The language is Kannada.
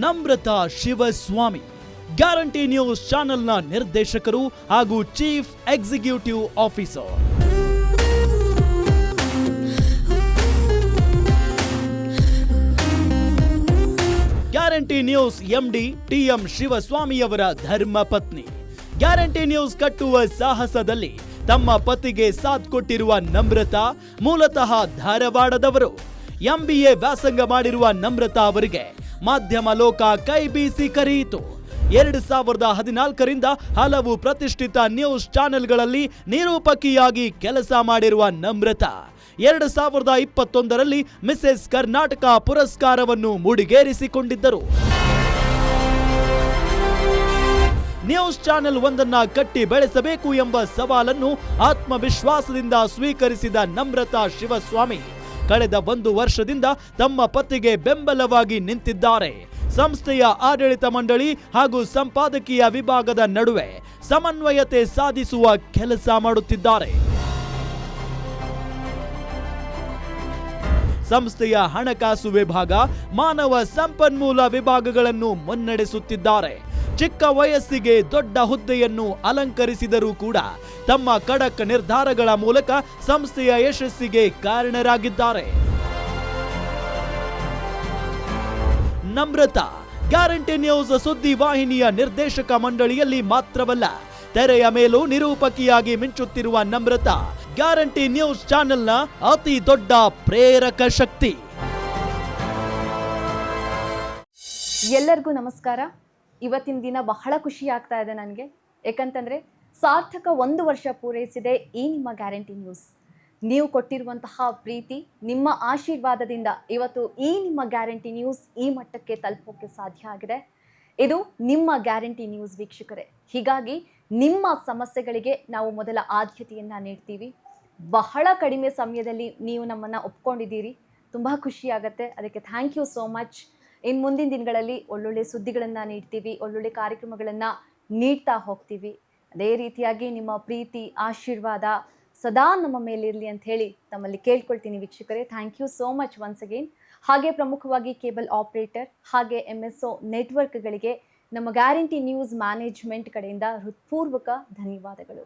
ನಮ್ರತಾ ಶಿವಸ್ವಾಮಿ ಗ್ಯಾರಂಟಿ ನ್ಯೂಸ್ ಚಾನೆಲ್ನ ನಿರ್ದೇಶಕರು ಹಾಗೂ chief executive officer. Guarantee News MD TM ಶಿವಸ್ವಾಮಿಯವರ ಧರ್ಮ ಪತ್ನಿ. ಗ್ಯಾರಂಟಿ ನ್ಯೂಸ್ ಕಟ್ಟುವ ಸಾಹಸದಲ್ಲಿ ತಮ್ಮ ಪತಿಗೆ ಸಾಥ್ ಕೊಟ್ಟಿರುವ ನಮ್ರತಾ ಮೂಲತಃ ಧಾರವಾಡದವರು. ಎಂಬಿಎ ವ್ಯಾಸಂಗ ಮಾಡಿರುವ ನಮ್ರತಾ ಅವರಿಗೆ ಮಾಧ್ಯಮ ಲೋಕ ಕೈ ಬೀಸಿ ಕರೆಯಿತು. 2014ರಿಂದ ಹಲವು ಪ್ರತಿಷ್ಠಿತ ನ್ಯೂಸ್ ಚಾನೆಲ್ಗಳಲ್ಲಿ ನಿರೂಪಕಿಯಾಗಿ ಕೆಲಸ ಮಾಡಿರುವ ನಮ್ರತಾ 2021ರಲ್ಲಿ ಮಿಸೆಸ್ ಕರ್ನಾಟಕ ಪುರಸ್ಕಾರವನ್ನು ಮುಡಿಗೇರಿಸಿಕೊಂಡಿದ್ದರು. ನ್ಯೂಸ್ ಚಾನೆಲ್ ಒಂದನ್ನ ಕಟ್ಟಿ ಬೆಳೆಸಬೇಕು ಎಂಬ ಸವಾಲನ್ನು ಆತ್ಮವಿಶ್ವಾಸದಿಂದ ಸ್ವೀಕರಿಸಿದ ನಮ್ರತಾ ಶಿವಸ್ವಾಮಿ ಕಳೆದ 1 ವರ್ಷದಿಂದ ತಮ್ಮ ಪತಿಗೆ ಬೆಂಬಲವಾಗಿ ನಿಂತಿದ್ದಾರೆ. ಸಂಸ್ಥೆಯ ಆಡಳಿತ ಮಂಡಳಿ ಹಾಗೂ ಸಂಪಾದಕೀಯ ವಿಭಾಗದ ನಡುವೆ ಸಮನ್ವಯತೆ ಸಾಧಿಸುವ ಕೆಲಸ ಮಾಡುತ್ತಿದ್ದಾರೆ. ಸಂಸ್ಥೆಯ ಹಣಕಾಸು ವಿಭಾಗ, ಮಾನವ ಸಂಪನ್ಮೂಲ ವಿಭಾಗಗಳನ್ನು ಮುನ್ನಡೆಸುತ್ತಿದ್ದಾರೆ. ಚಿಕ್ಕ ವಯಸ್ಸಿಗೆ ದೊಡ್ಡ ಹುದ್ದೆಯನ್ನು ಅಲಂಕರಿಸಿದರೂ ಕೂಡ ತಮ್ಮ ಖಡಕ್ ನಿರ್ಧಾರಗಳ ಮೂಲಕ ಸಂಸ್ಥೆಯ ಯಶಸ್ಸಿಗೆ ಕಾರಣರಾಗಿದ್ದಾರೆ. ನಮ್ರತಾ ಗ್ಯಾರಂಟಿ ನ್ಯೂಸ್ ಸುದ್ದಿ ವಾಹಿನಿಯ ನಿರ್ದೇಶಕ ಮಂಡಳಿಯಲ್ಲಿ ಮಾತ್ರವಲ್ಲ, ತೆರೆಯ ಮೇಲೂ ನಿರೂಪಕಿಯಾಗಿ ಮಿಂಚುತ್ತಿರುವ ನಮ್ರತಾ ಗ್ಯಾರಂಟಿ ನ್ಯೂಸ್ ಚಾನೆಲ್ನ ಅತಿ ದೊಡ್ಡ ಪ್ರೇರಕ ಶಕ್ತಿ. ಎಲ್ಲರಿಗೂ ನಮಸ್ಕಾರ. ಇವತ್ತಿನ ದಿನ ಬಹಳ ಖುಷಿ ಆಗ್ತಾ ಇದೆ ನನಗೆ. ಯಾಕಂತಂದರೆ ಸಾರ್ಥಕ 1 ವರ್ಷ ಪೂರೈಸಿದೆ ಈ ನಿಮ್ಮ ಗ್ಯಾರಂಟಿ ನ್ಯೂಸ್. ನೀವು ಕೊಟ್ಟಿರುವಂತಹ ಪ್ರೀತಿ, ನಿಮ್ಮ ಆಶೀರ್ವಾದದಿಂದ ಇವತ್ತು ಈ ನಿಮ್ಮ ಗ್ಯಾರಂಟಿ ನ್ಯೂಸ್ ಈ ಮಟ್ಟಕ್ಕೆ ತಲುಪೋಕ್ಕೆ ಸಾಧ್ಯ ಆಗಿದೆ. ಇದು ನಿಮ್ಮ ಗ್ಯಾರಂಟಿ ನ್ಯೂಸ್ ವೀಕ್ಷಕರೇ. ಹೀಗಾಗಿ ನಿಮ್ಮ ಸಮಸ್ಯೆಗಳಿಗೆ ನಾವು ಮೊದಲ ಆದ್ಯತೆಯನ್ನು ನೀಡ್ತೀವಿ. ಬಹಳ ಕಡಿಮೆ ಸಮಯದಲ್ಲಿ ನೀವು ನಮ್ಮನ್ನು ಒಪ್ಕೊಂಡಿದ್ದೀರಿ. ತುಂಬ ಖುಷಿಯಾಗತ್ತೆ. ಅದಕ್ಕೆ ಥ್ಯಾಂಕ್ ಯು ಸೋ ಮಚ್. ಇನ್ನು ಮುಂದಿನ ದಿನಗಳಲ್ಲಿ ಒಳ್ಳೊಳ್ಳೆ ಸುದ್ದಿಗಳನ್ನು ನೀಡ್ತೀವಿ, ಒಳ್ಳೊಳ್ಳೆ ಕಾರ್ಯಕ್ರಮಗಳನ್ನು ನೀಡ್ತಾ ಹೋಗ್ತೀವಿ. ಅದೇ ರೀತಿಯಾಗಿ ನಿಮ್ಮ ಪ್ರೀತಿ, ಆಶೀರ್ವಾದ ಸದಾ ನಮ್ಮ ಮೇಲಿರಲಿ ಅಂತ ಹೇಳಿ ತಮ್ಮಲ್ಲಿ ಕೇಳ್ಕೊಳ್ತೀನಿ ವೀಕ್ಷಕರೇ. Thank you so much once again. ಹಾಗೆ ಪ್ರಮುಖವಾಗಿ ಕೇಬಲ್ ಆಪರೇಟರ್ ಹಾಗೆ MSO ನೆಟ್ವರ್ಕ್ಗಳಿಗೆ ನಮ್ಮ ಗ್ಯಾರಂಟಿ ನ್ಯೂಸ್ ಮ್ಯಾನೇಜ್ಮೆಂಟ್ ಕಡೆಯಿಂದ ಹೃತ್ಪೂರ್ವಕ ಧನ್ಯವಾದಗಳು.